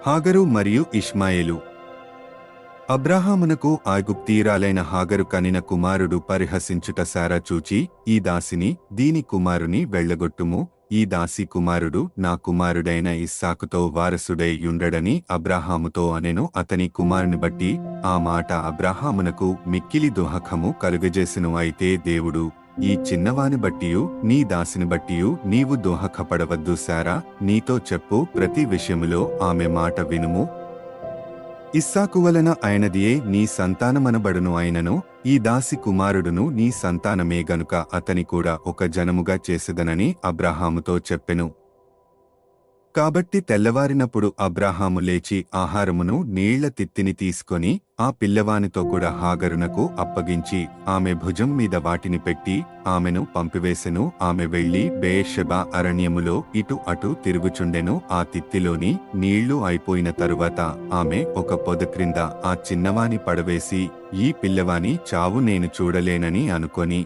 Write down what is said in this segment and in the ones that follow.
హాగరు మరియు ఇష్మాయేలు. అబ్రాహామునకు ఐగుప్తీయురాలైన హాగరు కనిన కుమారుడు పరిహసించుట సారా చూచి, ఈ దాసిని దీని కుమారుని వెళ్ళగొట్టుము, ఈ దాసి కుమారుడు నా కుమారుడైన ఇస్సాకుతో వారసుడై యుండడని అబ్రాహాముతో అనెను. అతని కుమారుని బట్టి ఆ మాట అబ్రాహామునకు మిక్కిలి దుఃఖము కలుగజేసెను. అయితే దేవుడు, ఈ చిన్నవాని బట్టియు నీ దాసిని బట్టియు నీవు దుఃఖపడవద్దు సారా, నీతో చెప్పు ప్రతి విషయములో ఆమె మాట వినుము. ఇస్సాకు వలన అయినదియే నీ సంతానమనబడును. అయినను ఈ దాసి కుమారుడును నీ సంతానమే గనుక అతని కూడా ఒక జనముగా చేసెదనని అబ్రాహాముతో చెప్పెను. కాబట్టి తెల్లవారినప్పుడు అబ్రాహాము లేచి ఆహారమును నీళ్ల తిత్తిని తీసుకొని ఆ పిల్లవానితో కూడా హాగరునకు అప్పగించి ఆమె భుజం మీద వాటిని పెట్టి ఆమెను పంపివేసెను. ఆమె వెళ్లి బెయేర్షెబా అరణ్యములో ఇటు అటు తిరుగుచుండెను. ఆ తిత్తిలోని నీళ్లు అయిపోయిన తరువాత ఆమె ఒక పొద క్రింద ఆ చిన్నవాని పడవేసి, ఈ పిల్లవాని చావు నేను చూడలేనని అనుకొని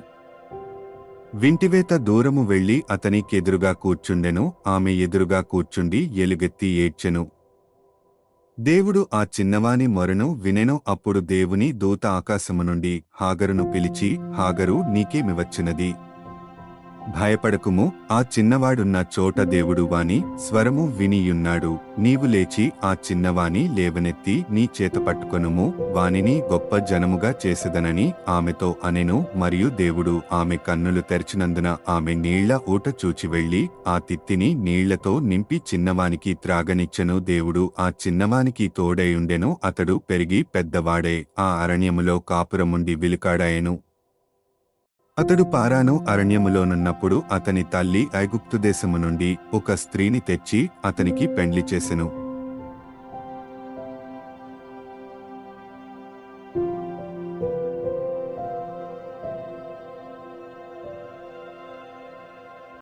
వింటివేత దూరము వెళ్లి అతనికెదురుగా కూర్చుండెను. ఆమె ఎదురుగా కూర్చుండి ఎలుగెత్తి ఏడ్చెను. దేవుడు ఆ చిన్నవాని మొరను వినెను. అప్పుడు దేవుని దూత ఆకాశము నుండి హాగరును పిలిచి, హాగరు నీకేమివచ్చినది? భయపడకుము, ఆ చిన్నవాడున్న చోట దేవుడు వాని స్వరము వినియున్నాడు. నీవు లేచి ఆ చిన్నవాని లేవనెత్తి నీ చేత పట్టుకొనుము, వానిని గొప్ప జనముగా చేసెదనని ఆమెతో అనెను. మరియు దేవుడు ఆమె కన్నులు తెరచినందున ఆమె నీళ్ల ఊట చూచి వెళ్లి ఆ తిత్తిని నీళ్లతో నింపి చిన్నవానికి త్రాగనిచ్చెను. దేవుడు ఆ చిన్నవానికి తోడైయుండెను. అతడు పెరిగి పెద్దవాడై ఆ అరణ్యములో కాపురముండి విలుకాడాయెను. అతడు పారాను అరణ్యములోనున్నప్పుడు అతని తల్లి ఐగుప్తు దేశము నుండి ఒక స్త్రీని తెచ్చి అతనికి పెండ్లి చేసెను.